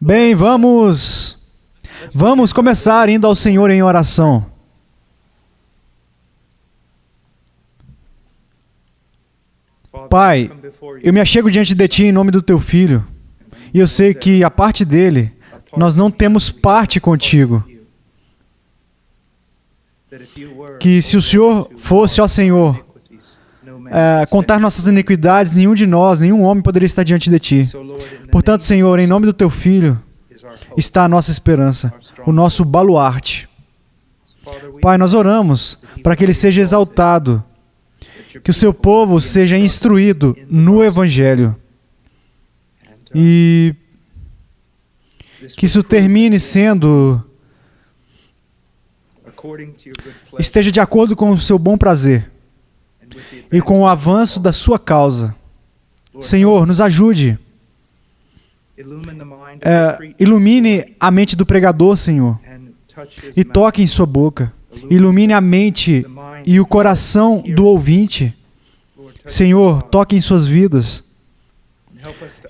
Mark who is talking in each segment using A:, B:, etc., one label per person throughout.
A: Bem, vamos começar indo ao Senhor em oração. Pai, eu me achego diante de Ti em nome do Teu Filho, e eu sei que a parte dele, nós não temos parte contigo. Que se o Senhor fosse, ó Senhor, contar nossas iniquidades, nenhum de nós, nenhum homem poderia estar diante de Ti. Portanto, Senhor, em nome do Teu Filho, está a nossa esperança, o nosso baluarte. Pai, nós oramos para que Ele seja exaltado, que o Seu povo seja instruído no Evangelho e que isso termine sendo, esteja de acordo com o Seu bom prazer e com o avanço da Sua causa. Senhor, nos ajude. Ilumine a mente do pregador, Senhor, e toque em sua boca. Ilumine a mente e o coração do ouvinte. Senhor, toque em suas vidas.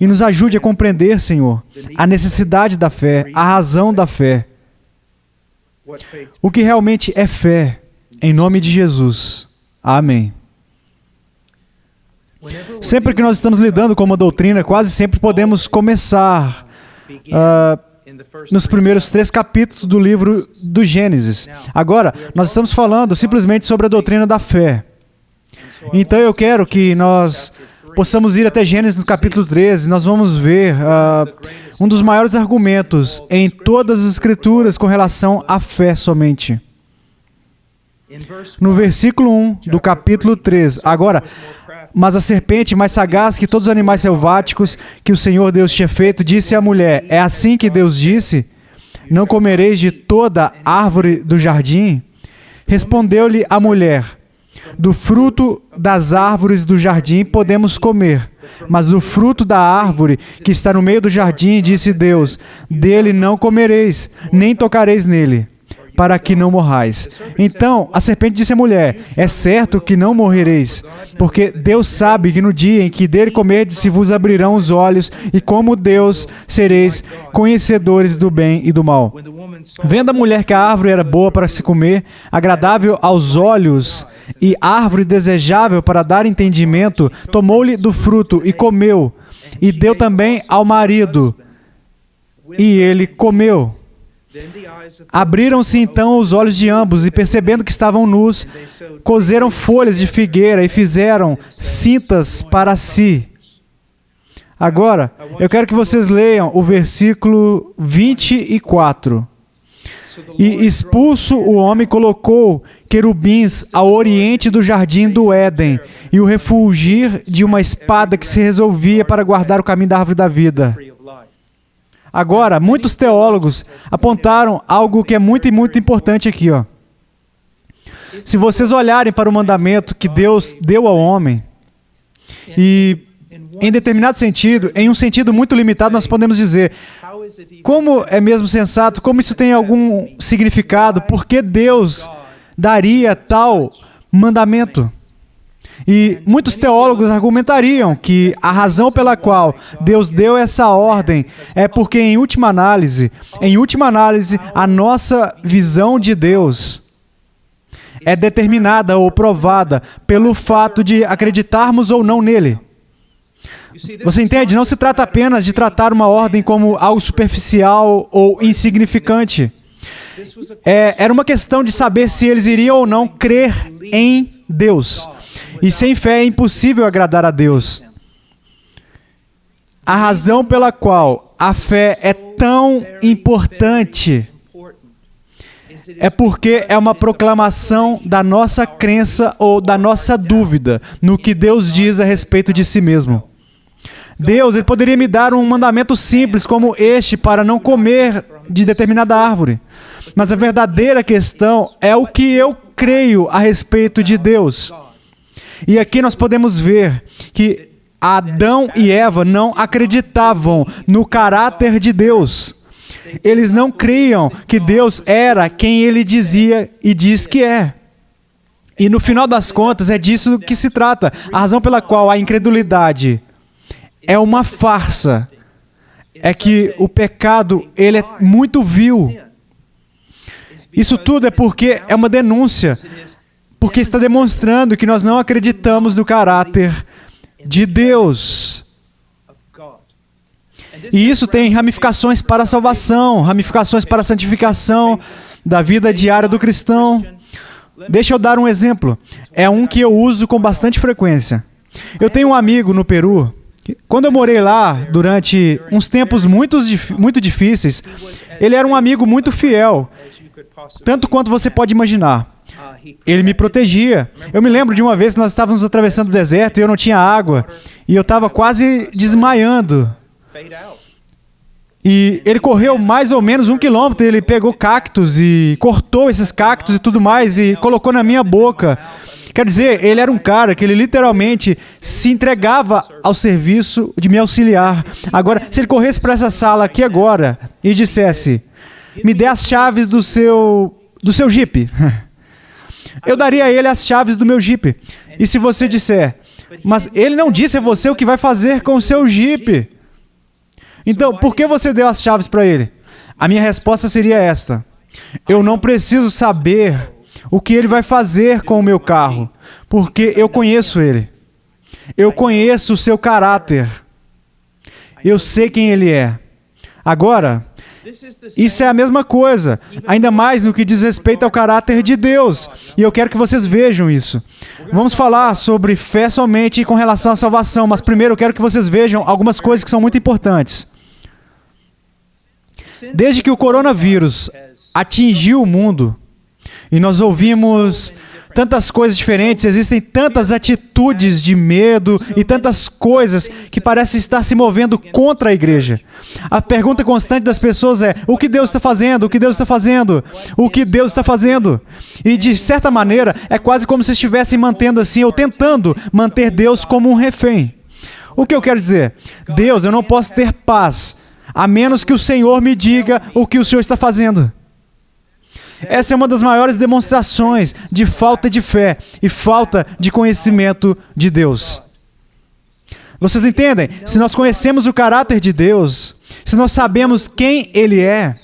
A: E nos ajude a compreender, Senhor, a necessidade da fé, a razão da fé. O que realmente é fé, em nome de Jesus. Amém. Sempre que nós estamos lidando com uma doutrina, quase sempre podemos começar nos primeiros 3 capítulos do livro do Gênesis. Agora, nós estamos falando simplesmente sobre a doutrina da fé. Então eu quero que nós possamos ir até Gênesis no capítulo 13. Nós vamos ver um dos maiores argumentos em todas as Escrituras com relação à fé somente. No versículo 1 do capítulo 13. Agora, mas a serpente, mais sagaz que todos os animais selváticos que o Senhor Deus tinha feito, disse à mulher: é assim que Deus disse? Não comereis de toda árvore do jardim? Respondeu-lhe a mulher: do fruto das árvores do jardim podemos comer, mas do fruto da árvore que está no meio do jardim, disse Deus: dele não comereis, nem tocareis nele, para que não morrais. Então a serpente disse à mulher: é certo que não morrereis, porque Deus sabe que no dia em que dele comerdes se vos abrirão os olhos, e como Deus sereis conhecedores do bem e do mal. Vendo a mulher que a árvore era boa para se comer, agradável aos olhos e árvore desejável para dar entendimento, tomou-lhe do fruto e comeu, e deu também ao marido, e ele comeu. Abriram-se então os olhos de ambos, e percebendo que estavam nus, coseram folhas de figueira e fizeram cintas para si. Agora, eu quero que vocês leiam o versículo 24. E expulso o homem colocou querubins ao oriente do jardim do Éden, e o refulgir de uma espada que se resolvia para guardar o caminho da árvore da vida. Agora, muitos teólogos apontaram algo que é muito importante aqui. Se vocês olharem para o mandamento que Deus deu ao homem, e em determinado sentido, em um sentido muito limitado, nós podemos dizer: como é mesmo sensato, como isso tem algum significado, por que Deus daria tal mandamento? E muitos teólogos argumentariam que a razão pela qual Deus deu essa ordem é porque, em última análise, a nossa visão de Deus é determinada ou provada pelo fato de acreditarmos ou não nele. Você entende? Não se trata apenas de tratar uma ordem como algo superficial ou insignificante. Era uma questão de saber se eles iriam ou não crer em Deus. E sem fé é impossível agradar a Deus. A razão pela qual a fé é tão importante é porque é uma proclamação da nossa crença ou da nossa dúvida no que Deus diz a respeito de si mesmo. Deus, Ele poderia me dar um mandamento simples como este para não comer de determinada árvore. Mas a verdadeira questão é o que eu creio a respeito de Deus. E aqui nós podemos ver que Adão e Eva não acreditavam no caráter de Deus. Eles não criam que Deus era quem Ele dizia e diz que é. E no final das contas é disso que se trata. A razão pela qual a incredulidade é uma farsa é que o pecado, ele é muito vil. Isso tudo é porque é uma denúncia, porque está demonstrando que nós não acreditamos no caráter de Deus. E isso tem ramificações para a salvação, ramificações para a santificação da vida diária do cristão. Deixa eu dar um exemplo. É um que eu uso com bastante frequência. Eu tenho um amigo no Peru. Quando eu morei lá, durante uns tempos muito difíceis, ele era um amigo muito fiel, tanto quanto você pode imaginar. Ele me protegia. Eu me lembro de uma vez que nós estávamos atravessando o deserto e eu não tinha água, e eu estava quase desmaiando. E ele correu mais ou menos 1 quilômetro, ele pegou cactos e cortou esses cactos e tudo mais e colocou na minha boca. Quer dizer, ele era um cara que ele literalmente se entregava ao serviço de me auxiliar. Agora, se ele corresse para essa sala aqui agora e dissesse, me dê as chaves do seu Jeep, eu daria a ele as chaves do meu Jeep. E se você disser, mas ele não disse a você o que vai fazer com o seu Jeep, então por que você deu as chaves para ele? A minha resposta seria esta: eu não preciso saber o que ele vai fazer com o meu carro, porque eu conheço ele. Eu conheço o seu caráter. Eu sei quem ele é. Agora, isso é a mesma coisa, ainda mais no que diz respeito ao caráter de Deus. E eu quero que vocês vejam isso. Vamos falar sobre fé somente com relação à salvação, mas primeiro eu quero que vocês vejam algumas coisas que são muito importantes. Desde que o coronavírus atingiu o mundo, e nós ouvimos tantas coisas diferentes, existem tantas atitudes de medo e tantas coisas que parecem estar se movendo contra a igreja. A pergunta constante das pessoas é, o que Deus está fazendo? O que Deus está fazendo? O que Deus está fazendo? E de certa maneira, é quase como se estivessem mantendo assim, ou tentando manter Deus como um refém. O que eu quero dizer? Deus, eu não posso ter paz, a menos que o Senhor me diga o que o Senhor está fazendo. Essa é uma das maiores demonstrações de falta de fé e falta de conhecimento de Deus. Vocês entendem? Se nós conhecemos o caráter de Deus, se nós sabemos quem Ele é,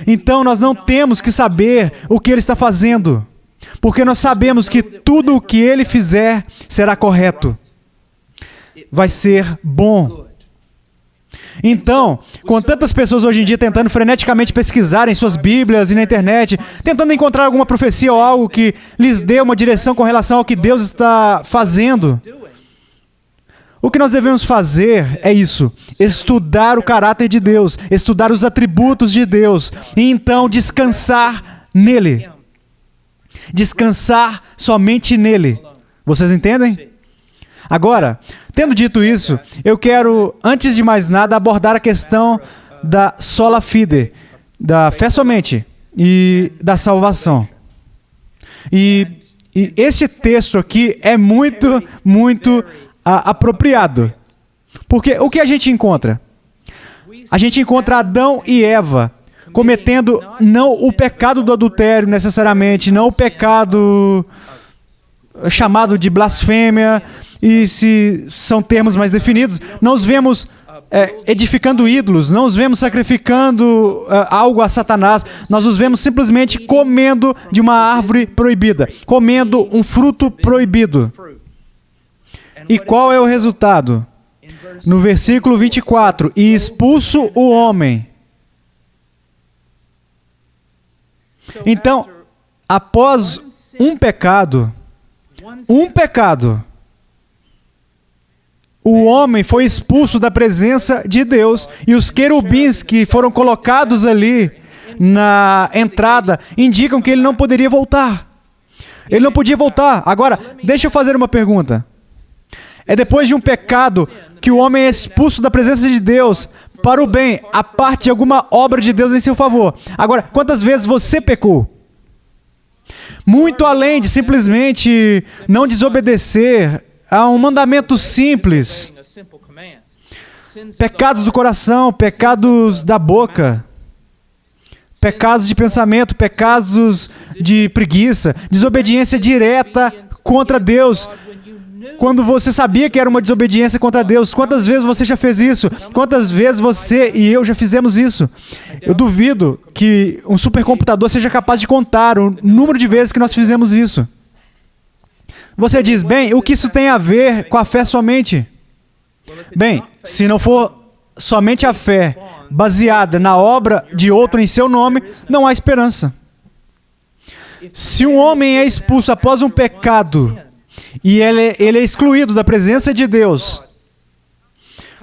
A: então nós não temos que saber o que Ele está fazendo, porque nós sabemos que tudo o que Ele fizer será correto, vai ser bom. Então, com tantas pessoas hoje em dia tentando freneticamente pesquisar em suas bíblias e na internet, tentando encontrar alguma profecia ou algo que lhes dê uma direção com relação ao que Deus está fazendo, o que nós devemos fazer é isso, estudar o caráter de Deus, estudar os atributos de Deus, e então descansar nele. Descansar somente nele. Vocês entendem? Agora, tendo dito isso, eu quero, antes de mais nada, abordar a questão da sola fide, da fé somente e da salvação. E este texto aqui é muito apropriado. Porque o que a gente encontra? A gente encontra Adão e Eva cometendo não o pecado do adultério necessariamente, não o pecado chamado de blasfêmia, e se são termos mais definidos, não os vemos edificando ídolos, não os vemos sacrificando algo a Satanás, nós os vemos simplesmente comendo de uma árvore proibida, comendo um fruto proibido. E qual é o resultado? No versículo 24, e expulso o homem. Então, após um pecado, o homem foi expulso da presença de Deus, e os querubins que foram colocados ali na entrada indicam que ele não poderia voltar. Ele não podia voltar. Agora, deixa eu fazer uma pergunta. É depois de um pecado que o homem é expulso da presença de Deus para o bem, a parte de alguma obra de Deus em seu favor. Agora, quantas vezes você pecou? Muito além de simplesmente não desobedecer a um mandamento simples. Pecados do coração, pecados da boca, pecados de pensamento, pecados de preguiça, desobediência direta contra Deus. quando você sabia que era uma desobediência contra Deus? Quantas vezes você já fez isso? Quantas vezes você e eu já fizemos isso? Eu duvido que um supercomputador seja capaz de contar o número de vezes que nós fizemos isso. Você diz, bem, o que isso tem a ver com a fé somente? Bem, se não for somente a fé baseada na obra de outro em seu nome, não há esperança. Se um homem é expulso após um pecado e ele é excluído da presença de Deus,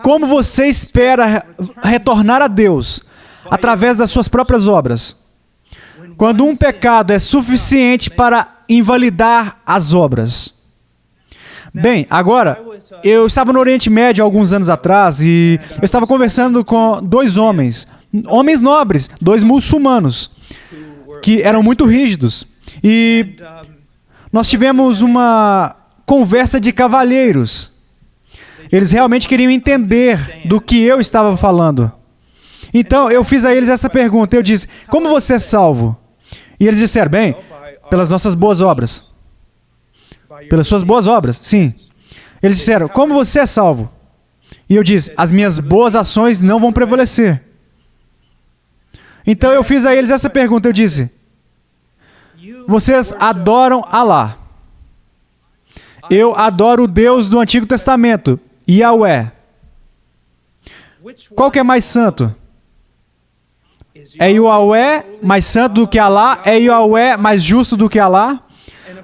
A: como você espera retornar a Deus através das suas próprias obras? Quando um pecado é suficiente para invalidar as obras. Bem, agora, eu estava no Oriente Médio há alguns anos atrás e eu estava conversando com dois homens nobres, dois muçulmanos, que eram muito rígidos. E nós tivemos uma conversa de cavalheiros. Eles realmente queriam entender do que eu estava falando. Então, eu fiz a eles essa pergunta. Eu disse, como você é salvo? E eles disseram, bem, pelas nossas boas obras. Pelas suas boas obras, sim. Eles disseram, como você é salvo? E eu disse, as minhas boas ações não vão prevalecer. Então eu fiz a eles essa pergunta, eu disse, vocês adoram Alá. Eu adoro o Deus do Antigo Testamento, Yahweh. Qual que é mais santo? É Yahweh mais santo do que Alá? É Yahweh mais justo do que Alá?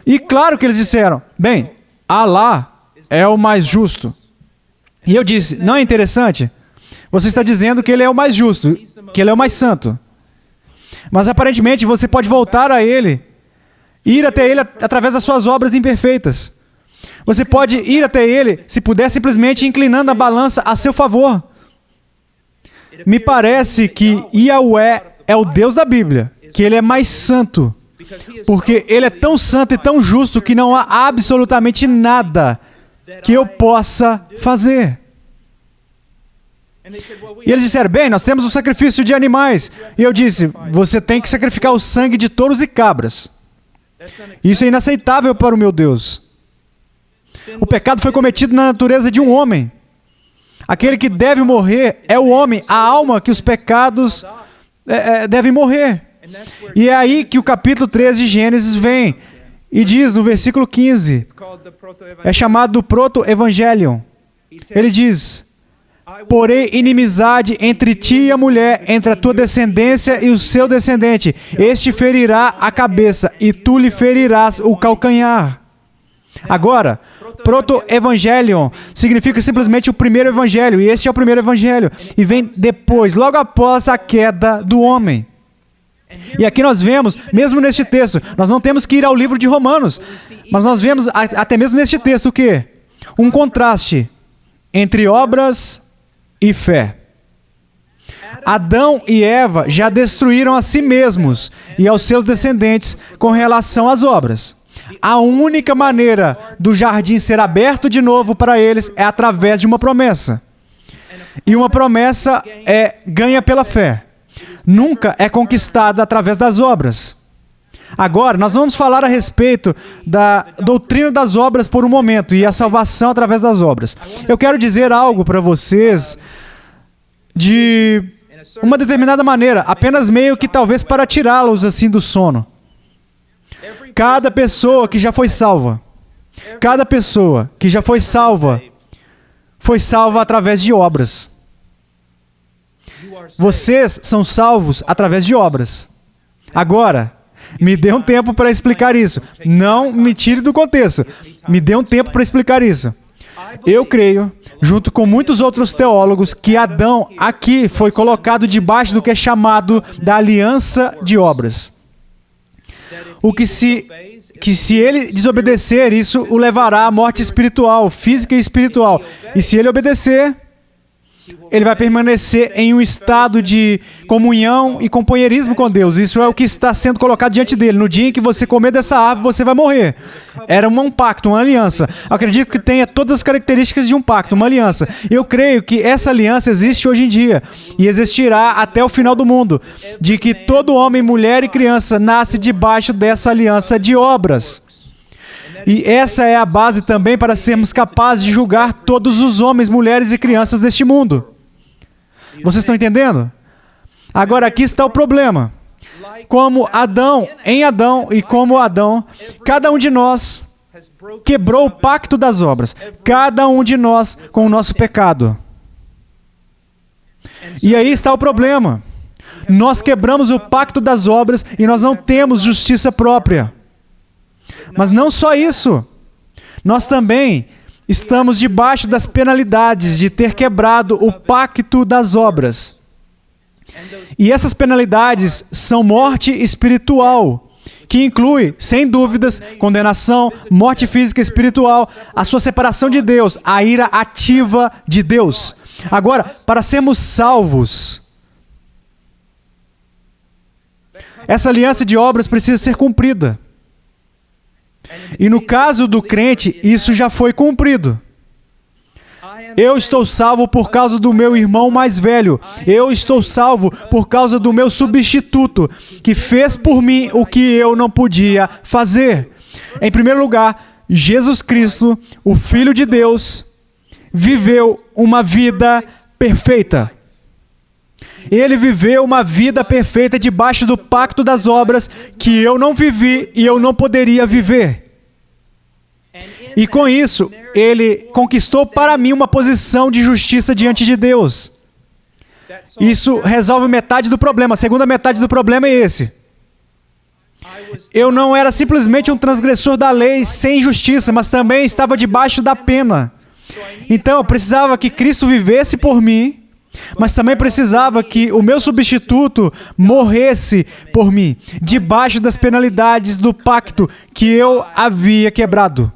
A: E claro que eles disseram, bem, Alá é o mais justo. E eu disse, não é interessante? Você está dizendo que ele é o mais justo, que ele é o mais santo. Mas aparentemente você pode voltar a ele, ir até ele através das suas obras imperfeitas. Você pode ir até ele, se puder, simplesmente inclinando a balança a seu favor. Me parece que Yahweh é o Deus da Bíblia, que ele é mais santo, porque ele é tão santo e tão justo que não há absolutamente nada que eu possa fazer. E eles disseram, bem, nós temos o sacrifício de animais. E eu disse, você tem que sacrificar o sangue de touros e cabras. Isso é inaceitável para o meu Deus. O pecado foi cometido na natureza de um homem. Aquele que deve morrer é o homem, a alma que os pecados devem morrer. E é aí que o capítulo 13 de Gênesis vem e diz no versículo 15, é chamado do proto-evangelion. Ele diz, porém inimizade entre ti e a mulher, entre a tua descendência e o seu descendente. Este ferirá a cabeça e tu lhe ferirás o calcanhar. Agora, proto-evangelion significa simplesmente o primeiro evangelho, e este é o primeiro evangelho, e vem depois, logo após a queda do homem. E aqui nós vemos, mesmo neste texto, nós não temos que ir ao livro de Romanos, mas nós vemos até mesmo neste texto o quê? Um contraste entre obras e fé. Adão e Eva já destruíram a si mesmos e aos seus descendentes com relação às obras. A única maneira do jardim ser aberto de novo para eles é através de uma promessa. E uma promessa ganha pela fé. Nunca é conquistada através das obras. Agora, nós vamos falar a respeito da doutrina das obras por um momento e a salvação através das obras. Eu quero dizer algo para vocês de uma determinada maneira, apenas meio que talvez para tirá-los assim do sono. Cada pessoa que já foi salva, foi salva através de obras. Vocês são salvos através de obras. Agora, me dê um tempo para explicar isso. Não me tire do contexto. Me dê um tempo para explicar isso. Eu creio, junto com muitos outros teólogos, que Adão aqui foi colocado debaixo do que é chamado da aliança de obras. O que se ele desobedecer, isso o levará à morte espiritual, física e espiritual. E se ele obedecer, ele vai permanecer em um estado de comunhão e companheirismo com Deus. Isso é o que está sendo colocado diante dele. No dia em que você comer dessa árvore, você vai morrer. Era um pacto, uma aliança. Eu acredito que tenha todas as características de um pacto, uma aliança. Eu creio que essa aliança existe hoje em dia e existirá até o final do mundo, de que todo homem, mulher e criança nasce debaixo dessa aliança de obras. E essa é a base também para sermos capazes de julgar todos os homens, mulheres e crianças deste mundo. Vocês estão entendendo? Agora, aqui está o problema. Como Adão, em Adão e como Adão, cada um de nós quebrou o pacto das obras. Cada um de nós com o nosso pecado. E aí está o problema. Nós quebramos o pacto das obras e nós não temos justiça própria. Mas não só isso. Nós também estamos debaixo das penalidades de ter quebrado o pacto das obras. E essas penalidades são morte espiritual, que inclui, sem dúvidas, condenação, morte física e espiritual, a sua separação de Deus, a ira ativa de Deus. Agora, para sermos salvos, essa aliança de obras precisa ser cumprida. E no caso do crente, isso já foi cumprido. Eu estou salvo por causa do meu irmão mais velho. Eu estou salvo por causa do meu substituto, que fez por mim o que eu não podia fazer. Em primeiro lugar, Jesus Cristo, o Filho de Deus, viveu uma vida perfeita. Ele viveu uma vida perfeita debaixo do pacto das obras que eu não vivi e eu não poderia viver. E com isso, ele conquistou para mim uma posição de justiça diante de Deus. Isso resolve metade do problema. A segunda metade do problema é esse. Eu não era simplesmente um transgressor da lei sem justiça, mas também estava debaixo da pena. Então, eu precisava que Cristo vivesse por mim, mas também precisava que o meu substituto morresse por mim, debaixo das penalidades do pacto que eu havia quebrado.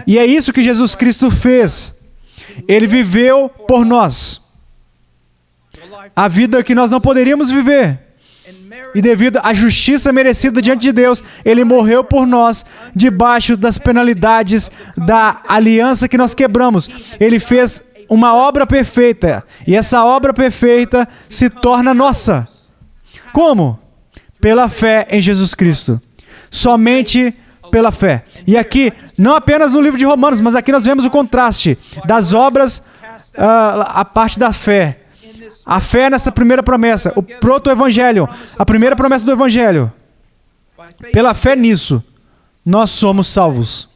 A: E é isso que Jesus Cristo fez. Ele viveu por nós a vida que nós não poderíamos viver. E devido à justiça merecida diante de Deus, Ele morreu por nós, debaixo das penalidades da aliança que nós quebramos. Ele fez uma obra perfeita, e essa obra perfeita se torna nossa. Como? Pela fé em Jesus Cristo. Somente pela fé. E aqui, não apenas no livro de Romanos, mas aqui nós vemos o contraste das obras, a parte da fé. A fé nessa primeira promessa, o proto-evangelho, a primeira promessa do evangelho. Pela fé nisso, nós somos salvos.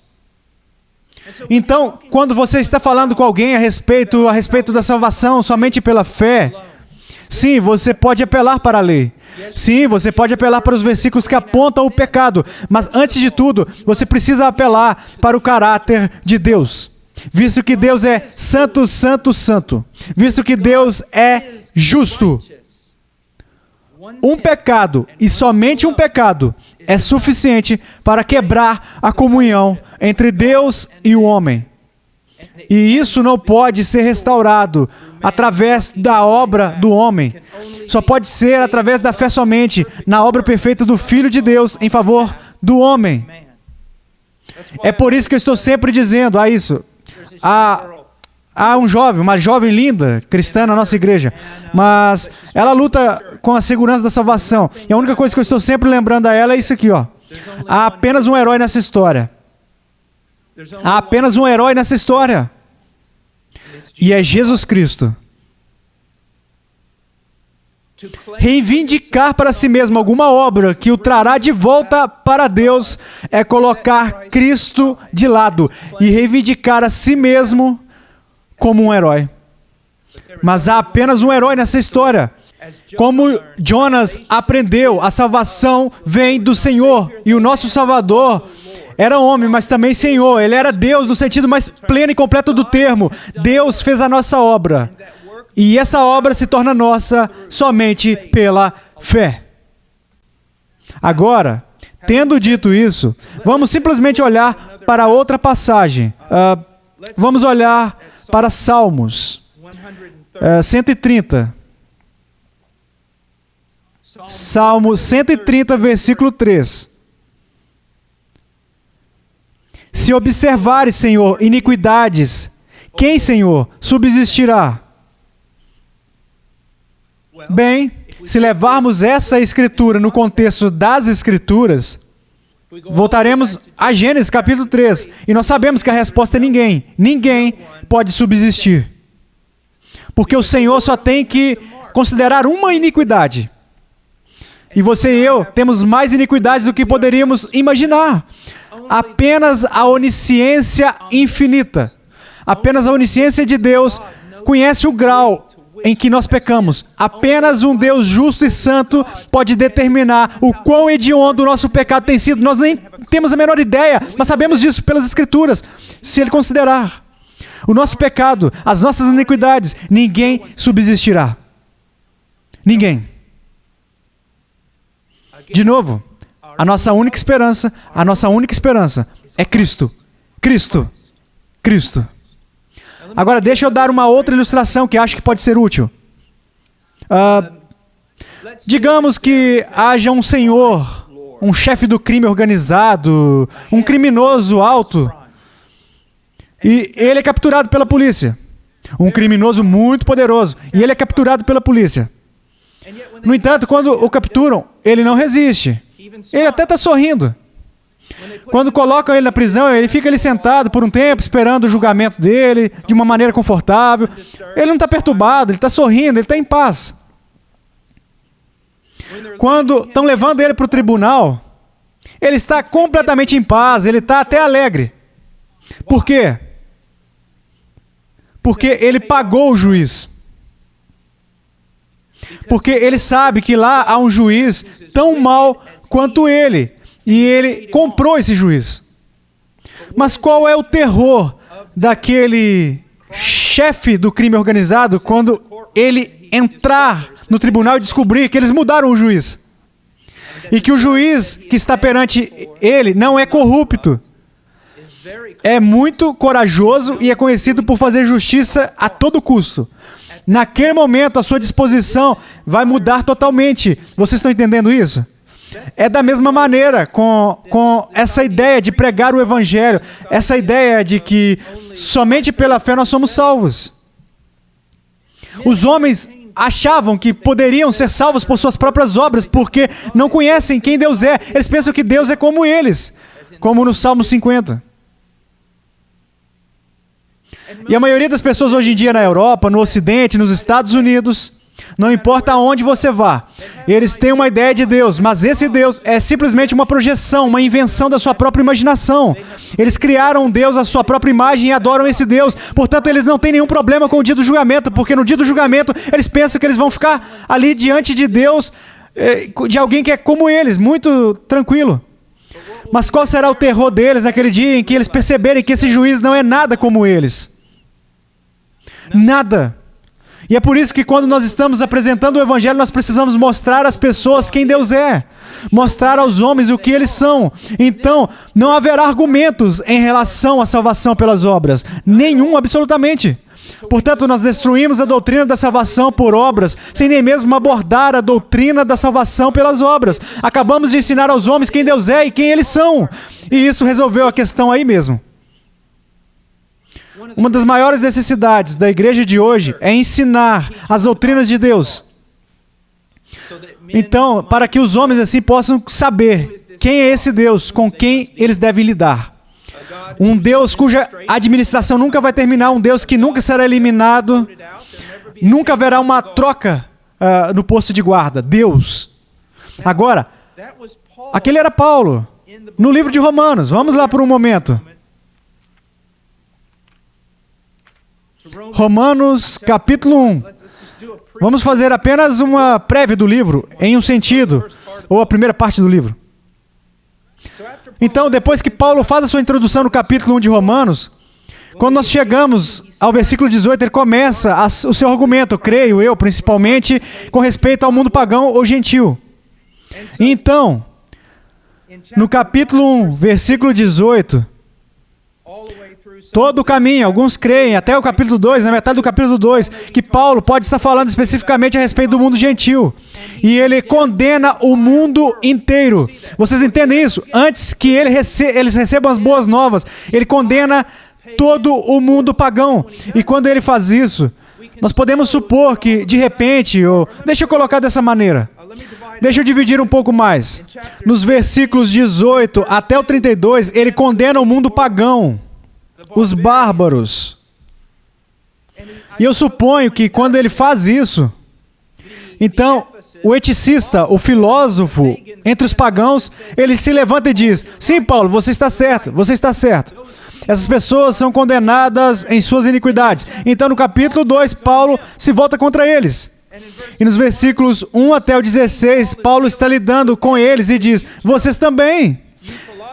A: Então, quando você está falando com alguém a respeito da salvação somente pela fé, sim, você pode apelar para a lei. Sim, você pode apelar para os versículos que apontam o pecado. Mas, antes de tudo, você precisa apelar para o caráter de Deus. Visto que Deus é santo, santo, santo. Visto que Deus é justo. Um pecado, e somente um pecado, é suficiente para quebrar a comunhão entre Deus e o homem. E isso não pode ser restaurado através da obra do homem. Só pode ser através da fé somente na obra perfeita do Filho de Deus em favor do homem. É por isso que eu estou sempre dizendo isso. Há uma jovem linda, cristã na nossa igreja, mas ela luta com a segurança da salvação. E a única coisa que eu estou sempre lembrando a ela é isso aqui, ó. Há apenas um herói nessa história. Há apenas um herói nessa história. E é Jesus Cristo. Reivindicar para si mesmo alguma obra que o trará de volta para Deus é colocar Cristo de lado e reivindicar a si mesmo como um herói. Mas há apenas um herói nessa história. Como Jonas aprendeu, a salvação vem do Senhor. E o nosso Salvador era homem, mas também Senhor. Ele era Deus no sentido mais pleno e completo do termo. Deus fez a nossa obra. E essa obra se torna nossa somente pela fé. Agora, tendo dito isso, vamos simplesmente olhar para outra passagem. Vamos olhar para Salmos 130. Salmo 130, versículo 3. Se observares, Senhor, iniquidades, quem, Senhor, subsistirá? Bem, se levarmos essa escritura no contexto das escrituras, Voltaremos a Gênesis capítulo 3. E nós sabemos que a resposta é ninguém. Ninguém pode subsistir. Porque o Senhor só tem que considerar uma iniquidade. E você e eu temos mais iniquidades do que poderíamos imaginar. Apenas a onisciência infinita. Apenas a onisciência de Deus conhece o grau em que nós pecamos. Apenas um Deus justo e santo pode determinar o quão hediondo o nosso pecado tem sido. Nós nem temos a menor ideia, mas sabemos disso pelas Escrituras. Se Ele considerar o nosso pecado, as nossas iniquidades, ninguém subsistirá. Ninguém. De novo, a nossa única esperança é Cristo. Cristo. Cristo. Agora, deixa eu dar uma outra ilustração que acho que pode ser útil. Digamos que haja um senhor, um chefe do crime organizado, um criminoso alto, e ele é capturado pela polícia. Um criminoso muito poderoso, e ele é capturado pela polícia. No entanto, quando o capturam, ele não resiste. Ele até está sorrindo. Quando colocam ele na prisão, ele fica ali sentado por um tempo, esperando o julgamento dele, de uma maneira confortável. Ele não está perturbado, ele está sorrindo, ele está em paz. Quando estão levando ele para o tribunal, ele está completamente em paz, ele está até alegre. Por quê? Porque ele pagou o juiz. Porque ele sabe que lá há um juiz tão mau quanto ele. E ele comprou esse juiz. Mas qual é o terror daquele chefe do crime organizado quando ele entrar no tribunal e descobrir que eles mudaram o juiz? E que o juiz que está perante ele não é corrupto. É muito corajoso e é conhecido por fazer justiça a todo custo. Naquele momento, a sua disposição vai mudar totalmente. Vocês estão entendendo isso? É da mesma maneira com essa ideia de pregar o Evangelho, essa ideia de que somente pela fé nós somos salvos. Os homens achavam que poderiam ser salvos por suas próprias obras, porque não conhecem quem Deus é. Eles pensam que Deus é como eles, como no Salmo 50. E a maioria das pessoas hoje em dia na Europa, no Ocidente, nos Estados Unidos, não importa aonde você vá, eles têm uma ideia de Deus, mas esse Deus é simplesmente uma projeção, uma invenção da sua própria imaginação. Eles criaram um Deus à sua própria imagem e adoram esse Deus. Portanto, eles não têm nenhum problema com o dia do julgamento, porque no dia do julgamento eles pensam que eles vão ficar ali diante de Deus, de alguém que é como eles, muito tranquilo. Mas qual será o terror deles naquele dia em que eles perceberem que esse juiz não é nada como eles? Nada. E é por isso que quando nós estamos apresentando o Evangelho, nós precisamos mostrar às pessoas quem Deus é. Mostrar aos homens o que eles são. Então, não haverá argumentos em relação à salvação pelas obras. Nenhum, absolutamente. Portanto, nós destruímos a doutrina da salvação por obras, sem nem mesmo abordar a doutrina da salvação pelas obras. Acabamos de ensinar aos homens quem Deus é e quem eles são. E isso resolveu a questão aí mesmo. Uma das maiores necessidades da igreja de hoje é ensinar as doutrinas de Deus. Então, para que os homens assim possam saber quem é esse Deus, com quem eles devem lidar. Um Deus cuja administração nunca vai terminar, um Deus que nunca será eliminado, nunca haverá uma troca no posto de guarda. Deus. Agora, aquele era Paulo, no livro de Romanos. Vamos lá por um momento. Romanos, capítulo 1. Vamos fazer apenas uma prévia do livro, em um sentido, ou a primeira parte do livro. Então, depois que Paulo faz a sua introdução no capítulo 1 de Romanos, quando nós chegamos ao versículo 18, ele começa o seu argumento, creio eu, principalmente, com respeito ao mundo pagão ou gentil. Então, no capítulo 1, versículo 18... todo o caminho, alguns creem, até o capítulo 2, na metade do capítulo 2, que Paulo pode estar falando especificamente a respeito do mundo gentil. E ele condena o mundo inteiro. Vocês entendem isso? Antes que eles recebam as boas novas, ele condena todo o mundo pagão. E quando ele faz isso, nós podemos supor que, de repente, deixa eu colocar dessa maneira. Deixa eu dividir um pouco mais. Nos versículos 18 até o 32, ele condena o mundo pagão, os bárbaros. E eu suponho que quando ele faz isso, então o eticista, o filósofo, entre os pagãos, ele se levanta e diz: sim, Paulo, você está certo, você está certo. Essas pessoas são condenadas em suas iniquidades. Então no capítulo 2, Paulo se volta contra eles. E nos versículos 1 até o 16, Paulo está lidando com eles e diz: vocês também.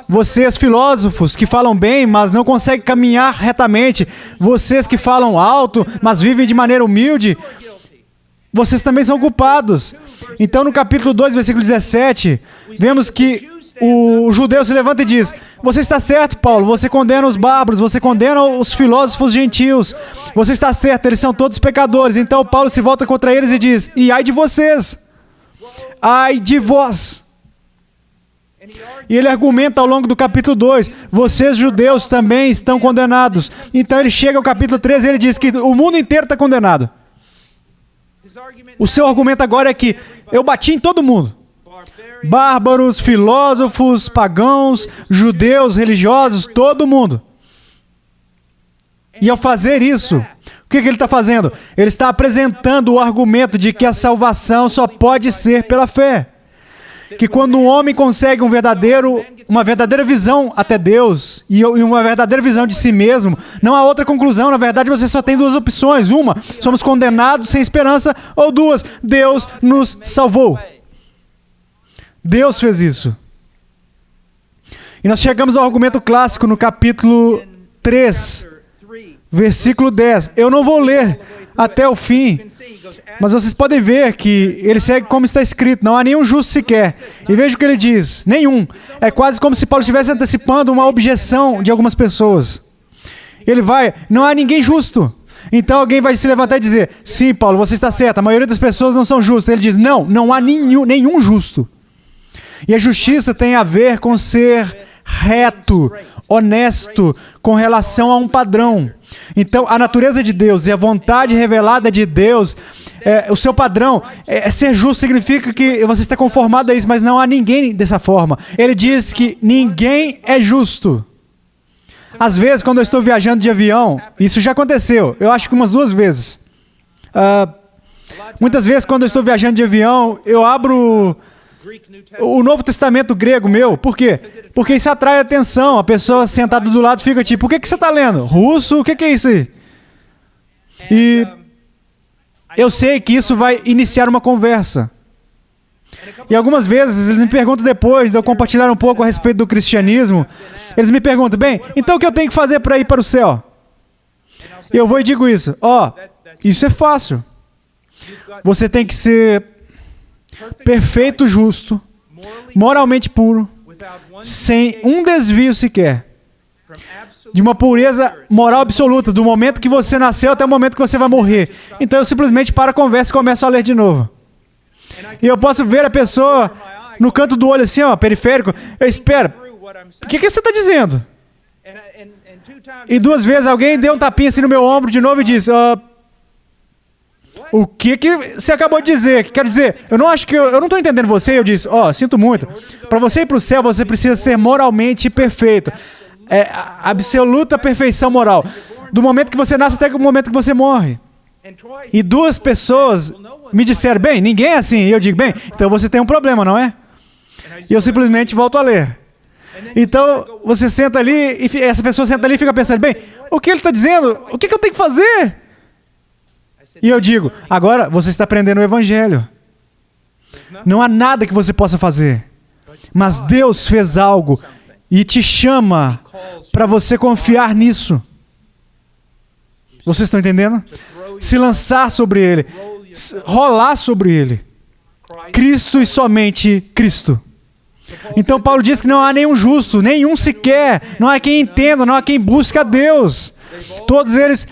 A: Vocês filósofos que falam bem, mas não conseguem caminhar retamente. Vocês que falam alto, mas vivem de maneira humilde. Vocês também são culpados. Então no capítulo 2, versículo 17, vemos que o judeu se levanta e diz: você está certo, Paulo, você condena os bárbaros, você condena os filósofos gentios. Você está certo, eles são todos pecadores. Então Paulo se volta contra eles e diz: e ai de vocês, ai de vós. E ele argumenta ao longo do capítulo 2, vocês judeus também estão condenados. Então ele chega ao capítulo 3 e ele diz que o mundo inteiro está condenado. O seu argumento agora é que eu bati em todo mundo. Bárbaros, filósofos, pagãos, judeus, religiosos, todo mundo. E ao fazer isso, o que ele está fazendo? Ele está apresentando o argumento de que a salvação só pode ser pela fé. Que quando um homem consegue uma verdadeira visão até Deus e uma verdadeira visão de si mesmo, não há outra conclusão. Na verdade, você só tem duas opções. Uma, somos condenados sem esperança, ou duas, Deus nos salvou. Deus fez isso. E nós chegamos ao argumento clássico no capítulo 3, versículo 10. Eu não vou ler até o fim, mas vocês podem ver que ele segue como está escrito: não há nenhum justo sequer. E veja o que ele diz: nenhum. É quase como se Paulo estivesse antecipando uma objeção de algumas pessoas. Ele vai: não há ninguém justo. Então alguém vai se levantar e dizer: sim, Paulo, você está certo, a maioria das pessoas não são justas. Ele diz: não há nenhum justo. E a justiça tem a ver com ser reto, honesto, com relação a um padrão. Então, a natureza de Deus e a vontade revelada de Deus, o seu padrão, ser justo significa que você está conformado a isso, mas não há ninguém dessa forma. Ele diz que ninguém é justo. Às vezes, quando eu estou viajando de avião, isso já aconteceu, eu acho que umas 2 vezes. Muitas vezes, quando eu estou viajando de avião, eu abro o Novo Testamento grego meu. Por quê? Porque isso atrai atenção. A pessoa sentada do lado fica tipo: o que você está lendo? Russo? O que é isso aí? E eu sei que isso vai iniciar uma conversa. E algumas vezes eles me perguntam, depois de eu compartilhar um pouco a respeito do cristianismo, eles me perguntam: bem, então o que eu tenho que fazer para ir para o céu? E eu vou e digo isso: isso é fácil. Você tem que ser perfeito, justo, moralmente puro, sem um desvio sequer, de uma pureza moral absoluta, do momento que você nasceu até o momento que você vai morrer. Então eu simplesmente paro a conversa e começo a ler de novo. E eu posso ver a pessoa no canto do olho assim, periférico. Eu espero. O que você está dizendo? E 2 vezes alguém deu um tapinha assim no meu ombro de novo e disse: o que você acabou de dizer? Quer dizer, eu não estou entendendo você. E eu disse: sinto muito. Para você ir para o céu, você precisa ser moralmente perfeito. Absoluta perfeição moral. Do momento que você nasce até o momento que você morre. E 2 pessoas me disseram: bem, ninguém é assim. E eu digo: bem, então você tem um problema, não é? E eu simplesmente volto a ler. Então, você senta ali, e essa pessoa senta ali e fica pensando: bem, o que ele está dizendo? O que eu tenho que fazer? E eu digo: agora você está aprendendo o Evangelho. Não há nada que você possa fazer. Mas Deus fez algo e te chama para você confiar nisso. Vocês estão entendendo? Se lançar sobre Ele. Rolar sobre Ele. Cristo e somente Cristo. Então Paulo diz que não há nenhum justo, nenhum sequer. Não há quem entenda, não há quem busque a Deus. Todos eles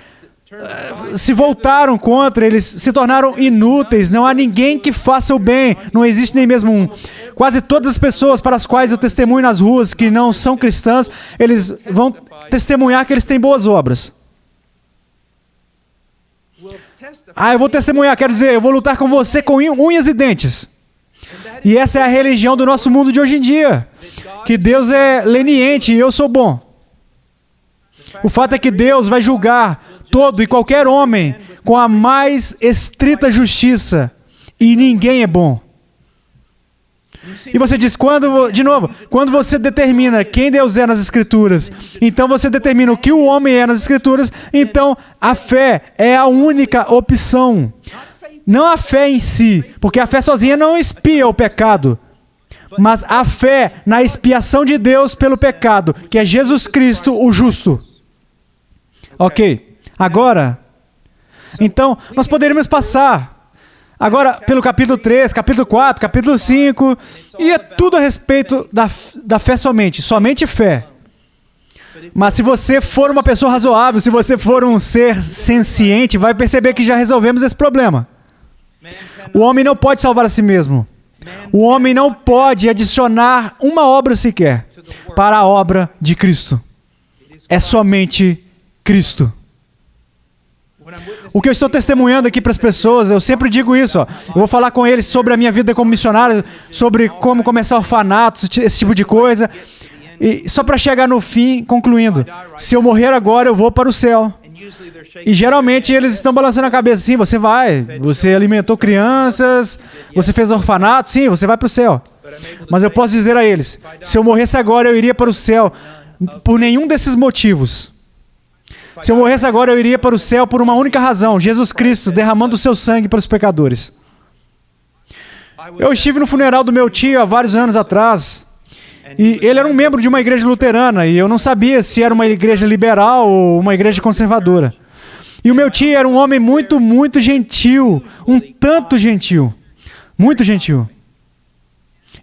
A: se voltaram contra, eles se tornaram inúteis. Não há ninguém que faça o bem. Não existe nem mesmo um. Quase todas as pessoas para as quais eu testemunho nas ruas que não são cristãs, eles vão testemunhar que eles têm boas obras. Eu vou testemunhar, quero dizer, eu vou lutar com você com unhas e dentes. E essa é a religião do nosso mundo de hoje em dia. Que Deus é leniente e eu sou bom. O fato é que Deus vai julgar todo e qualquer homem com a mais estrita justiça. E ninguém é bom. E você diz, quando você determina quem Deus é nas Escrituras, então você determina o que o homem é nas Escrituras, então a fé é a única opção. Não a fé em si, porque a fé sozinha não expia o pecado, mas a fé na expiação de Deus pelo pecado, que é Jesus Cristo, o justo. Ok, agora, então nós poderíamos passar agora pelo capítulo 3, capítulo 4, capítulo 5, e é tudo a respeito da fé somente fé. Mas se você for uma pessoa razoável, se você for um ser senciente, vai perceber que já resolvemos esse problema. O homem não pode salvar a si mesmo. O homem não pode adicionar uma obra sequer para a obra de Cristo. É somente Cristo. O que eu estou testemunhando aqui para as pessoas, eu sempre digo isso, ó. Eu vou falar com eles sobre a minha vida como missionário, sobre como começar orfanatos, esse tipo de coisa. E só para chegar no fim, concluindo, se eu morrer agora, eu vou para o céu. E geralmente eles estão balançando a cabeça, sim, você alimentou crianças, você fez orfanato, sim, você vai para o céu. Mas eu posso dizer a eles, se eu morresse agora, eu iria para o céu por nenhum desses motivos. Se eu morresse agora, eu iria para o céu por uma única razão, Jesus Cristo derramando o seu sangue para os pecadores. Eu estive no funeral do meu tio há vários anos atrás, e ele era um membro de uma igreja luterana, e eu não sabia se era uma igreja liberal ou uma igreja conservadora. E o meu tio era um homem muito, muito gentil, um tanto gentil, muito gentil.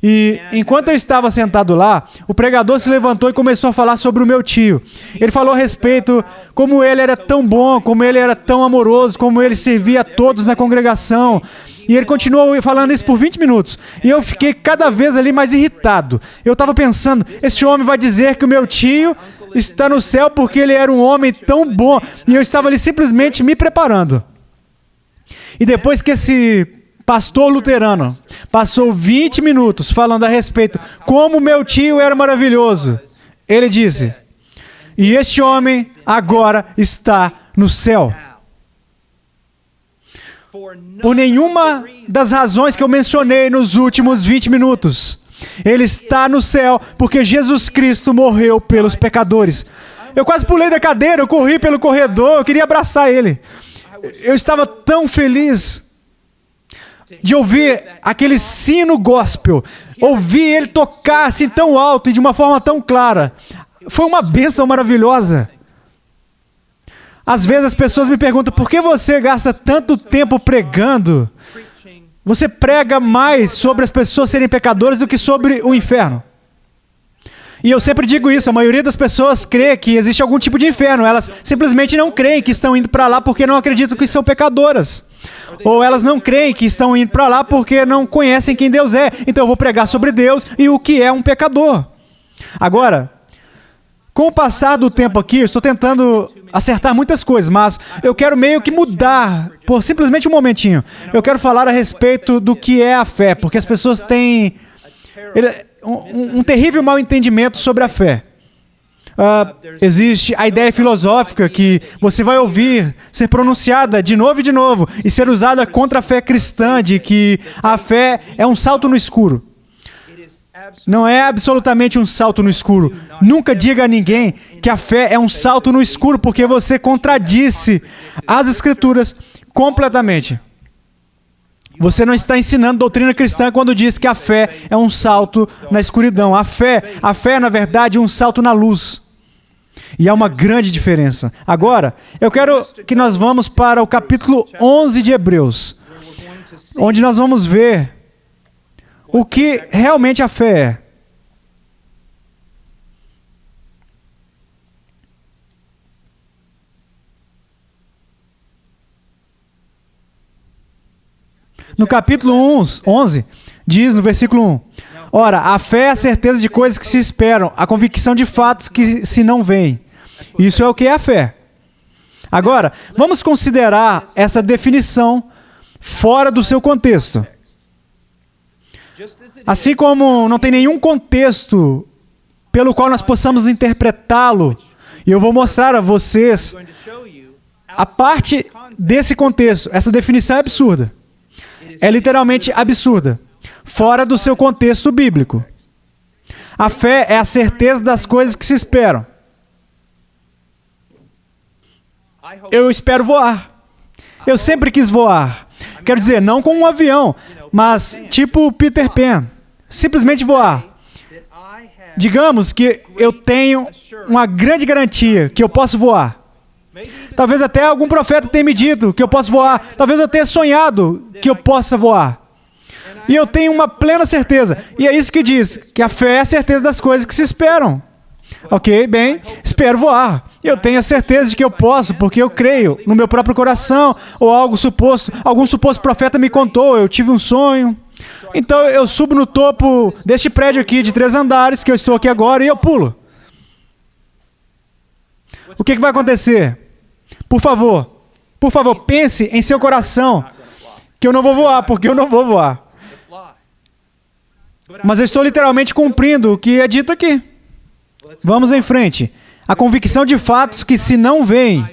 A: E enquanto eu estava sentado lá, o pregador se levantou e começou a falar sobre o meu tio. Ele falou a respeito como ele era tão bom, como ele era tão amoroso, como ele servia a todos na congregação. E ele continuou falando isso por 20 minutos. E eu fiquei cada vez ali mais irritado. Eu estava pensando, esse homem vai dizer que o meu tio está no céu porque ele era um homem tão bom. E eu estava ali simplesmente me preparando. E depois que esse pastor luterano passou 20 minutos falando a respeito como meu tio era maravilhoso, ele disse, e este homem agora está no céu. Por nenhuma das razões que eu mencionei nos últimos 20 minutos. Ele está no céu porque Jesus Cristo morreu pelos pecadores. Eu quase pulei da cadeira, eu corri pelo corredor, eu queria abraçar ele. Eu estava tão feliz de ouvir aquele sino gospel, ouvir ele tocar assim tão alto e de uma forma tão clara. Foi uma bênção maravilhosa. Às vezes as pessoas me perguntam, por que você gasta tanto tempo pregando? Você prega mais sobre as pessoas serem pecadoras do que sobre o inferno. E eu sempre digo isso, a maioria das pessoas crê que existe algum tipo de inferno. Elas simplesmente não creem que estão indo para lá porque não acreditam que são pecadoras. Ou elas não creem que estão indo para lá porque não conhecem quem Deus é. Então eu vou pregar sobre Deus e o que é um pecador. Agora, com o passar do tempo aqui, eu estou tentando acertar muitas coisas, mas eu quero meio que mudar por simplesmente um momentinho. Eu quero falar a respeito do que é a fé, porque as pessoas têm um terrível mal entendimento sobre a fé. Existe a ideia filosófica que você vai ouvir ser pronunciada de novo e ser usada contra a fé cristã, de que a fé é um salto no escuro. Não é absolutamente um salto no escuro. Nunca diga a ninguém que a fé é um salto no escuro, porque você contradisse as Escrituras completamente. Você não está ensinando doutrina cristã quando diz que a fé é um salto na escuridão. A fé, na verdade, é um salto na luz. E há uma grande diferença. Agora, eu quero que nós vamos para o capítulo 11 de Hebreus, onde nós vamos ver o que realmente a fé é. No capítulo 11, diz no versículo 1, ora, a fé é a certeza de coisas que se esperam, a convicção de fatos que se não veem. Isso é o que é a fé. Agora, vamos considerar essa definição fora do seu contexto. Assim como não tem nenhum contexto pelo qual nós possamos interpretá-lo, e eu vou mostrar a vocês a parte desse contexto. Essa definição é absurda. É literalmente absurda, fora do seu contexto bíblico. A fé é a certeza das coisas que se esperam. Eu espero voar. Eu sempre quis voar. Quero dizer, não com um avião, mas tipo Peter Pan. Simplesmente voar. Digamos que eu tenho uma grande garantia que eu posso voar. Talvez até algum profeta tenha me dito que eu posso voar. Talvez eu tenha sonhado que eu possa voar. E eu tenho uma plena certeza. E é isso que diz, que a fé é a certeza das coisas que se esperam. Ok, bem, espero voar. Eu tenho a certeza de que eu posso, porque eu creio no meu próprio coração, ou algum suposto profeta me contou, eu tive um sonho. Então eu subo no topo deste prédio aqui de 3 andares, que eu estou aqui agora, e eu pulo. O que vai acontecer? Por favor, pense em seu coração que eu não vou voar, porque eu não vou voar. Mas eu estou literalmente cumprindo o que é dito aqui. Vamos em frente. A convicção de fatos que se não vem.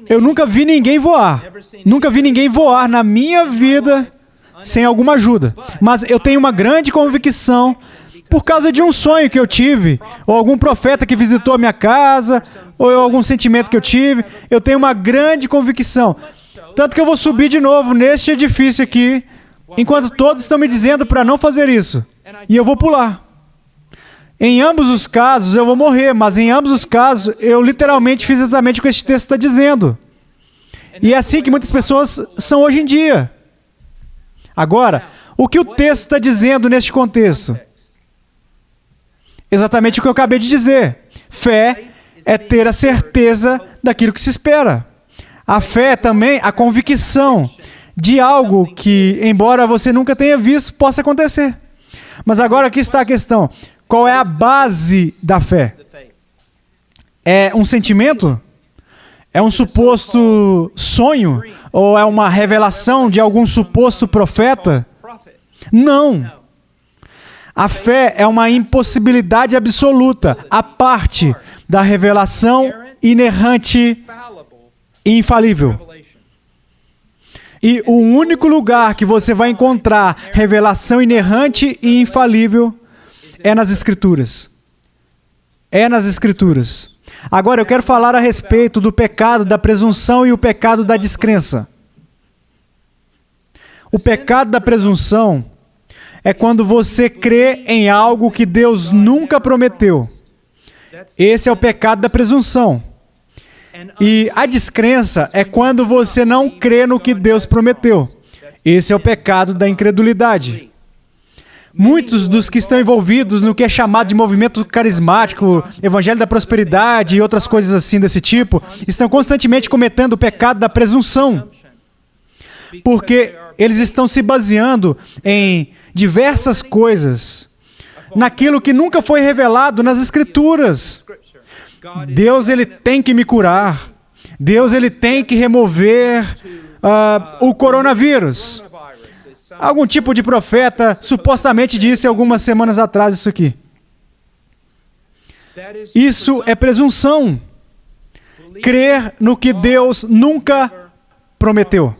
A: Eu nunca vi ninguém voar. Nunca vi ninguém voar na minha vida sem alguma ajuda. Mas eu tenho uma grande convicção por causa de um sonho que eu tive, ou algum profeta que visitou a minha casa, ou algum sentimento que eu tive. Eu tenho uma grande convicção. Tanto que eu vou subir de novo neste edifício aqui, enquanto todos estão me dizendo para não fazer isso. E eu vou pular. Em ambos os casos eu vou morrer, mas em ambos os casos eu literalmente fiz exatamente o que este texto está dizendo. E é assim que muitas pessoas são hoje em dia. Agora, o que o texto está dizendo neste contexto? Exatamente o que eu acabei de dizer. Fé é ter a certeza daquilo que se espera. A fé é também a convicção de algo que, embora você nunca tenha visto, possa acontecer. Mas agora aqui está a questão. Qual é a base da fé? É um sentimento? É um suposto sonho? Ou é uma revelação de algum suposto profeta? Não. A fé é uma impossibilidade absoluta, à parte da revelação inerrante e infalível. E o único lugar que você vai encontrar revelação inerrante e infalível é nas Escrituras. É nas Escrituras. Agora eu quero falar a respeito do pecado da presunção e o pecado da descrença. O pecado da presunção é quando você crê em algo que Deus nunca prometeu. Esse é o pecado da presunção. E a descrença é quando você não crê no que Deus prometeu. Esse é o pecado da incredulidade. Muitos dos que estão envolvidos no que é chamado de movimento carismático, evangelho da prosperidade e outras coisas assim desse tipo, estão constantemente cometendo o pecado da presunção. Porque eles estão se baseando em diversas coisas, naquilo que nunca foi revelado nas Escrituras. Deus, ele tem que me curar. Deus, ele tem que remover o coronavírus. Algum tipo de profeta supostamente disse algumas semanas atrás isso aqui. Isso é presunção. Crer no que Deus nunca prometeu.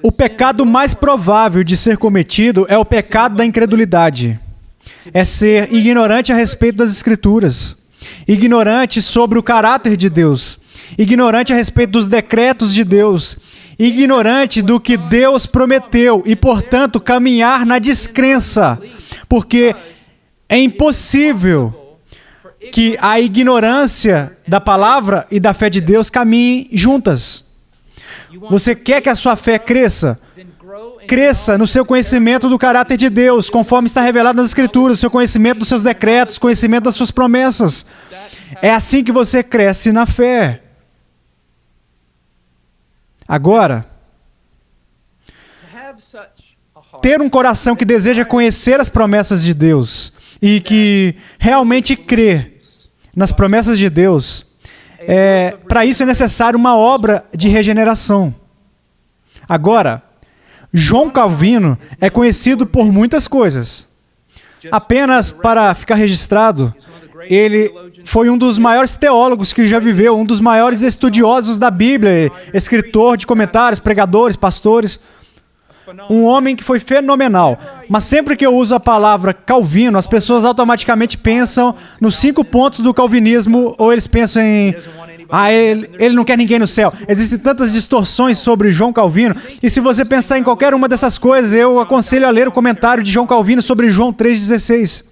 A: O pecado mais provável de ser cometido é o pecado da incredulidade. É ser ignorante a respeito das Escrituras, ignorante sobre o caráter de Deus, ignorante a respeito dos decretos de Deus, ignorante do que Deus prometeu e, portanto, caminhar na descrença, porque é impossível que a ignorância da palavra e da fé de Deus caminhem juntas. Você quer que a sua fé cresça? Cresça no seu conhecimento do caráter de Deus, conforme está revelado nas Escrituras, seu conhecimento dos seus decretos, conhecimento das suas promessas. É assim que você cresce na fé. Agora, ter um coração que deseja conhecer as promessas de Deus e que realmente crê nas promessas de Deus, para isso é necessário uma obra de regeneração. Agora, João Calvino é conhecido por muitas coisas. Apenas para ficar registrado, ele foi um dos maiores teólogos que já viveu, um dos maiores estudiosos da Bíblia, escritor de comentários, pregadores, pastores. Um homem que foi fenomenal. Mas sempre que eu uso a palavra Calvino, as pessoas automaticamente pensam nos 5 pontos do calvinismo, ou eles pensam em... ele não quer ninguém no céu. Existem tantas distorções sobre João Calvino, e se você pensar em qualquer uma dessas coisas, eu aconselho a ler o comentário de João Calvino sobre João 3,16.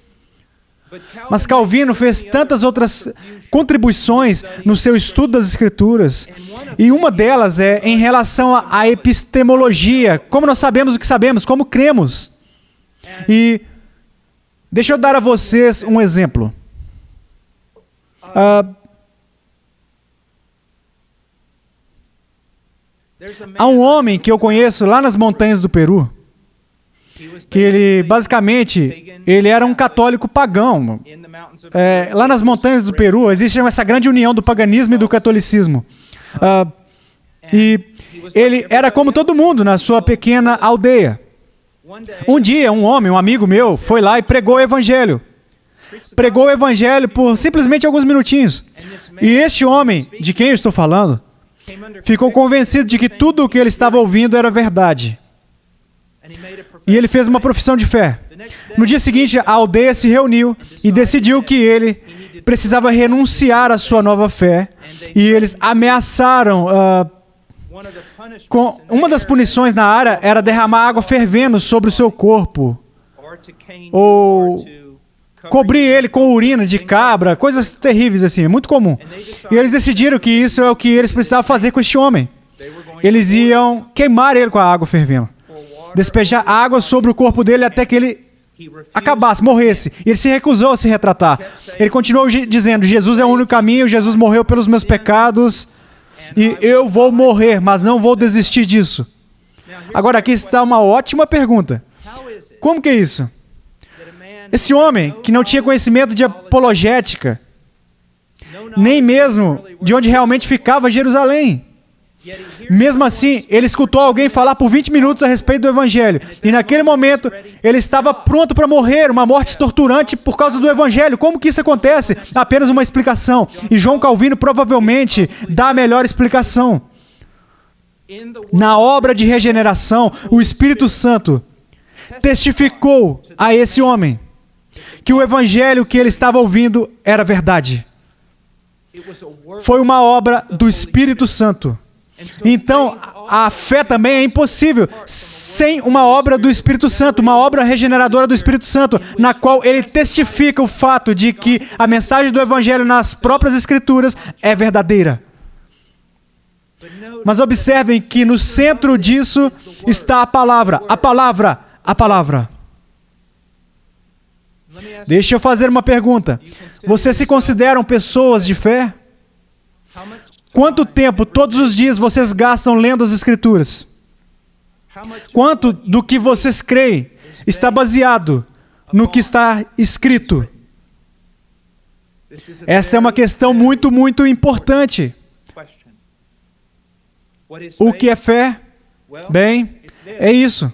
A: Mas Calvino fez tantas outras contribuições no seu estudo das Escrituras, e uma delas é em relação à epistemologia, como nós sabemos o que sabemos, como cremos. E deixa eu dar a vocês um exemplo. Há um homem que eu conheço lá nas montanhas do Peru, que ele, basicamente, ele era um católico pagão. Lá nas montanhas do Peru, existe essa grande união do paganismo e do catolicismo. E ele era como todo mundo na sua pequena aldeia. Um dia, um homem, um amigo meu, foi lá e pregou o evangelho. Pregou o evangelho por simplesmente alguns minutinhos. E este homem, de quem eu estou falando, ficou convencido de que tudo o que ele estava ouvindo era verdade. E ele fez uma profissão de fé. No dia seguinte, a aldeia se reuniu e decidiu que ele precisava renunciar à sua nova fé. E eles ameaçaram... uma das punições na área era derramar água fervendo sobre o seu corpo. Ou cobrir ele com urina de cabra, coisas terríveis assim, é muito comum. E eles decidiram que isso é o que eles precisavam fazer com este homem. Eles iam queimar ele com a água fervendo. Despejar água sobre o corpo dele até que ele acabasse, morresse. E ele se recusou a se retratar. Ele continuou dizendo, Jesus é o único caminho, Jesus morreu pelos meus pecados, e eu vou morrer, mas não vou desistir disso. Agora aqui está uma ótima pergunta. Como que é isso? Esse homem, que não tinha conhecimento de apologética, nem mesmo de onde realmente ficava Jerusalém. Mesmo assim, ele escutou alguém falar por 20 minutos a respeito do Evangelho. E naquele momento, ele estava pronto para morrer, uma morte torturante por causa do Evangelho. Como que isso acontece? Apenas uma explicação. E João Calvino provavelmente dá a melhor explicação. Na obra de regeneração, o Espírito Santo testificou a esse homem que o Evangelho que ele estava ouvindo era verdade. Foi uma obra do Espírito Santo. Então, a fé também é impossível sem uma obra do Espírito Santo, uma obra regeneradora do Espírito Santo, na qual ele testifica o fato de que a mensagem do Evangelho nas próprias Escrituras é verdadeira. Mas observem que no centro disso está a palavra, a palavra, a palavra. Deixa eu fazer uma pergunta. Vocês se consideram pessoas de fé? Quanto tempo, todos os dias, vocês gastam lendo as Escrituras? Quanto do que vocês creem está baseado no que está escrito? Essa é uma questão muito, muito importante. O que é fé? Bem, é isso.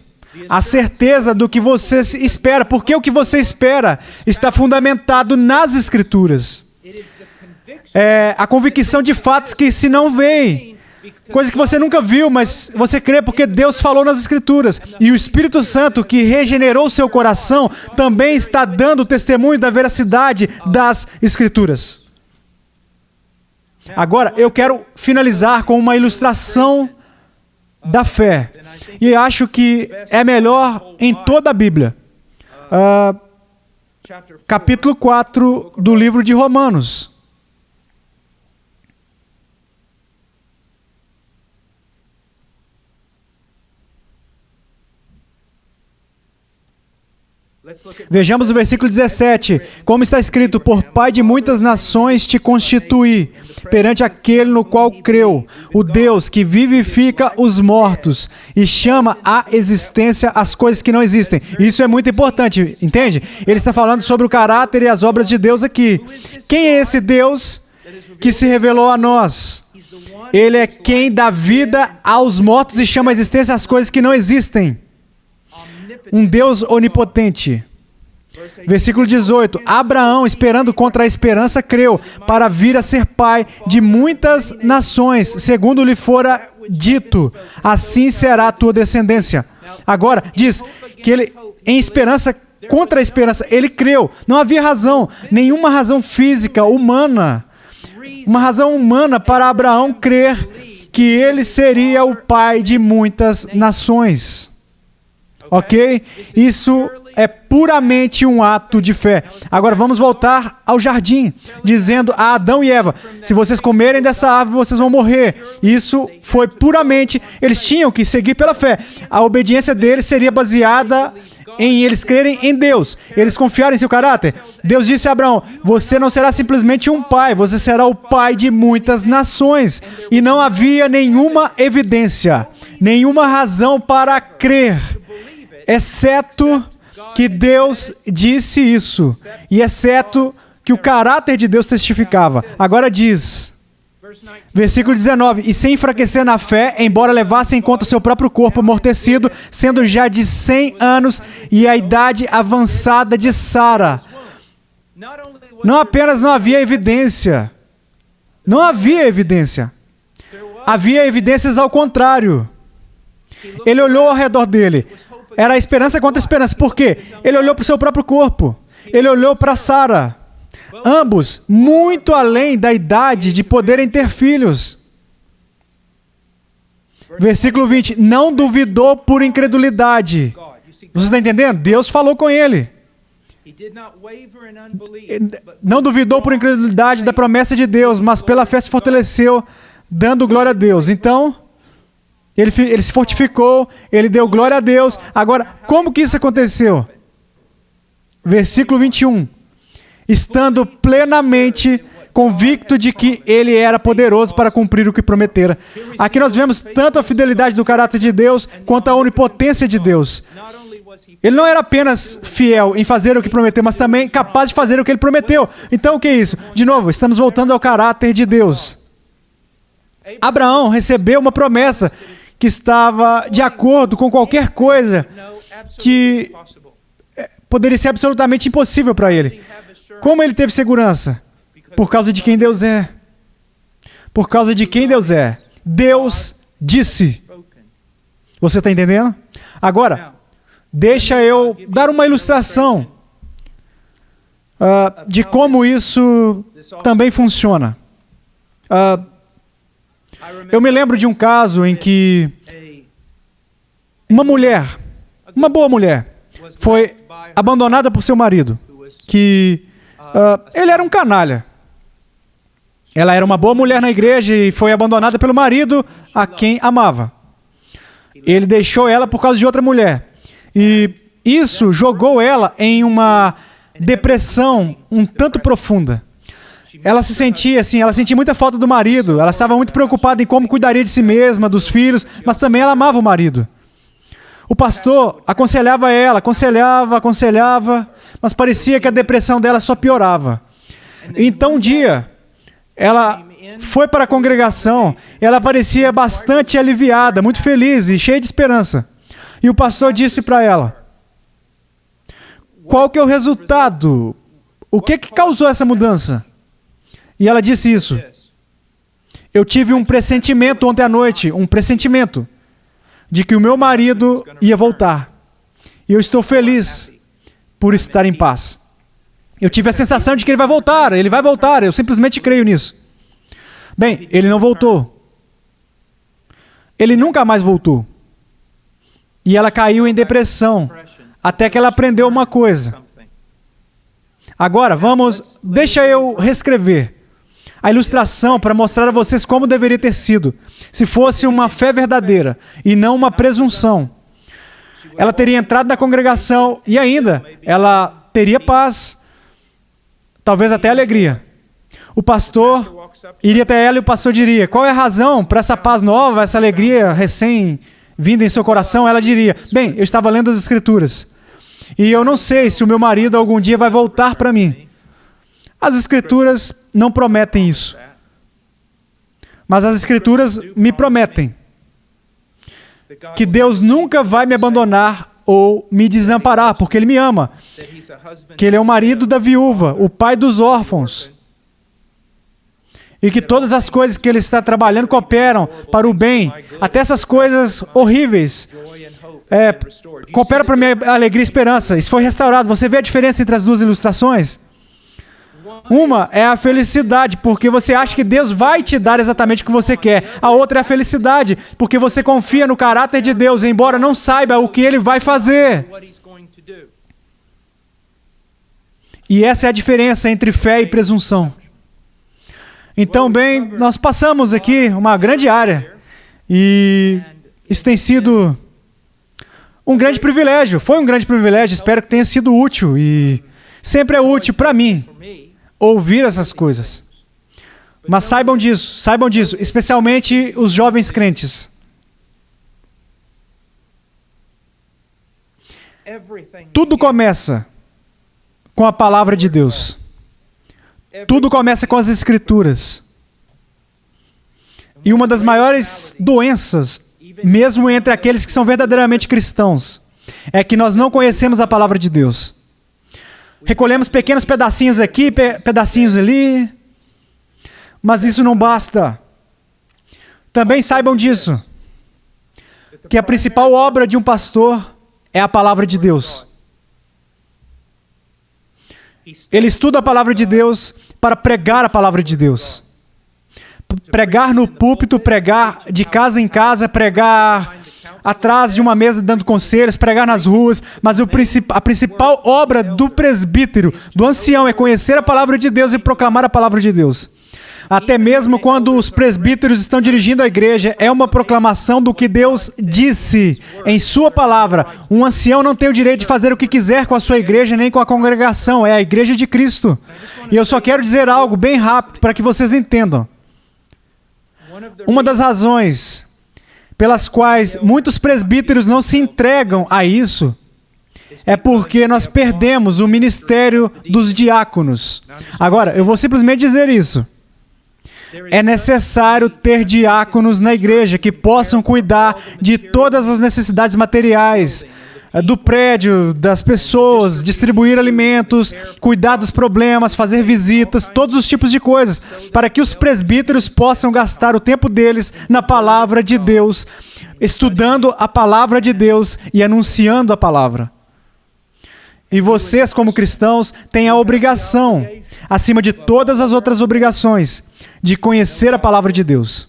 A: A certeza do que você espera. Porque o que você espera está fundamentado nas Escrituras. É a convicção de fatos que se não veem. Coisa que você nunca viu, mas você crê porque Deus falou nas Escrituras. E o Espírito Santo, que regenerou o seu coração, também está dando testemunho da veracidade das Escrituras. Agora, eu quero finalizar com uma ilustração da fé. E acho que é melhor em toda a Bíblia. Capítulo 4 do livro de Romanos. Vejamos o versículo 17. Como está escrito, por Pai de muitas nações te constituí, perante aquele no qual creu, o Deus que vivifica os mortos e chama à existência as coisas que não existem. Isso é muito importante, entende? Ele está falando sobre o caráter e as obras de Deus aqui. Quem é esse Deus que se revelou a nós? Ele é quem dá vida aos mortos e chama à existência as coisas que não existem. Um Deus onipotente. Versículo 18. Abraão, esperando contra a esperança, creu, para vir a ser pai de muitas nações, segundo lhe fora dito, assim será a tua descendência. Agora, diz que ele, em esperança, contra a esperança, ele creu. Não havia razão, nenhuma razão física, humana, uma razão humana para Abraão crer que ele seria o pai de muitas nações. Ok? Isso é puramente um ato de fé. Agora vamos voltar ao jardim, dizendo a Adão e Eva, se vocês comerem dessa árvore, vocês vão morrer. Isso foi puramente, eles tinham que seguir pela fé. A obediência deles seria baseada em eles crerem em Deus, eles confiarem em seu caráter. Deus disse a Abraão, você não será simplesmente um pai, você será o pai de muitas nações. E não havia nenhuma evidência, nenhuma razão para crer, exceto que Deus disse isso, e exceto que o caráter de Deus testificava. Agora diz, versículo 19, e sem enfraquecer na fé, embora levasse em conta o seu próprio corpo amortecido, sendo já de 100 anos e a idade avançada de Sara. Não apenas não havia evidência, havia evidências ao contrário. Ele olhou ao redor dele. Era a esperança contra a esperança. Por quê? Ele olhou para o seu próprio corpo. Ele olhou para Sara. Ambos, muito além da idade de poderem ter filhos. Versículo 20. Não duvidou por incredulidade. Você está entendendo? Deus falou com ele. Não duvidou por incredulidade da promessa de Deus, mas pela fé se fortaleceu, dando glória a Deus. Então, ele se fortificou, ele deu glória a Deus. Agora, como que isso aconteceu? Versículo 21. Estando plenamente convicto de que ele era poderoso para cumprir o que prometera. Aqui nós vemos tanto a fidelidade do caráter de Deus, quanto a onipotência de Deus. Ele não era apenas fiel em fazer o que prometeu, mas também capaz de fazer o que ele prometeu. Então, o que é isso? De novo, estamos voltando ao caráter de Deus. Abraão recebeu uma promessa que estava de acordo com qualquer coisa que poderia ser absolutamente impossível para ele. Como ele teve segurança? Por causa de quem Deus é. Por causa de quem Deus é. Deus disse. Você está entendendo? Agora, deixa eu dar uma ilustração de como isso também funciona. Eu me lembro de um caso em que uma mulher, uma boa mulher, foi abandonada por seu marido, que ele era um canalha. Ela era uma boa mulher na igreja e foi abandonada pelo marido a quem amava. Ele deixou ela por causa de outra mulher. E isso jogou ela em uma depressão um tanto profunda. Ela se sentia assim, ela sentia muita falta do marido, ela estava muito preocupada em como cuidaria de si mesma, dos filhos, mas também ela amava o marido. O pastor aconselhava ela, aconselhava, mas parecia que a depressão dela só piorava. Então um dia, ela foi para a congregação, ela parecia bastante aliviada, muito feliz e cheia de esperança. E o pastor disse para ela, qual que é o resultado? O que causou essa mudança? E ela disse isso. Eu tive um pressentimento ontem à noite, um pressentimento de que o meu marido ia voltar. E eu estou feliz por estar em paz. Eu tive a sensação de que ele vai voltar, eu simplesmente creio nisso. Bem, ele não voltou. Ele nunca mais voltou. E ela caiu em depressão, até que ela aprendeu uma coisa. Agora, deixa eu reescrever a ilustração para mostrar a vocês como deveria ter sido. Se fosse uma fé verdadeira e não uma presunção. Ela teria entrado na congregação e ainda ela teria paz, talvez até alegria. O pastor iria até ela e o pastor diria, qual é a razão para essa paz nova, essa alegria recém-vinda em seu coração? Ela diria, bem, eu estava lendo as Escrituras e eu não sei se o meu marido algum dia vai voltar para mim. As Escrituras não prometem isso. Mas as Escrituras me prometem que Deus nunca vai me abandonar ou me desamparar, porque Ele me ama. Que Ele é o marido da viúva, o pai dos órfãos. E que todas as coisas que Ele está trabalhando cooperam para o bem. Até essas coisas horríveis cooperam para a minha alegria e esperança. Isso foi restaurado. Você vê a diferença entre as duas ilustrações? Uma é a felicidade, porque você acha que Deus vai te dar exatamente o que você quer. A outra é a felicidade, porque você confia no caráter de Deus, embora não saiba o que Ele vai fazer. E essa é a diferença entre fé e presunção. Então, bem, nós passamos aqui uma grande área. E isso tem sido um grande privilégio. Foi um grande privilégio, espero que tenha sido útil. E sempre é útil para mim ouvir essas coisas. Mas saibam disso, especialmente os jovens crentes. Tudo começa com a palavra de Deus. Tudo começa com as Escrituras. E uma das maiores doenças, mesmo entre aqueles que são verdadeiramente cristãos, é que nós não conhecemos a palavra de Deus. Recolhemos pequenos pedacinhos aqui, pedacinhos ali, mas isso não basta. Também saibam disso, que a principal obra de um pastor é a palavra de Deus. Ele estuda a palavra de Deus para pregar a palavra de Deus. Pregar no púlpito, pregar de casa em casa, pregar atrás de uma mesa dando conselhos, pregar nas ruas, mas a principal obra do presbítero, do ancião, é conhecer a palavra de Deus e proclamar a palavra de Deus. Até mesmo quando os presbíteros estão dirigindo a igreja, é uma proclamação do que Deus disse em sua palavra. Um ancião não tem o direito de fazer o que quiser com a sua igreja, nem com a congregação, é a igreja de Cristo. E eu só quero dizer algo bem rápido para que vocês entendam. Uma das razões pelas quais muitos presbíteros não se entregam a isso é porque nós perdemos o ministério dos diáconos. Agora, eu vou simplesmente dizer isso. É necessário ter diáconos na igreja que possam cuidar de todas as necessidades materiais, do prédio, das pessoas, distribuir alimentos, cuidar dos problemas, fazer visitas, todos os tipos de coisas, para que os presbíteros possam gastar o tempo deles na palavra de Deus, estudando a palavra de Deus e anunciando a palavra. E vocês, como cristãos, têm a obrigação, acima de todas as outras obrigações, de conhecer a palavra de Deus.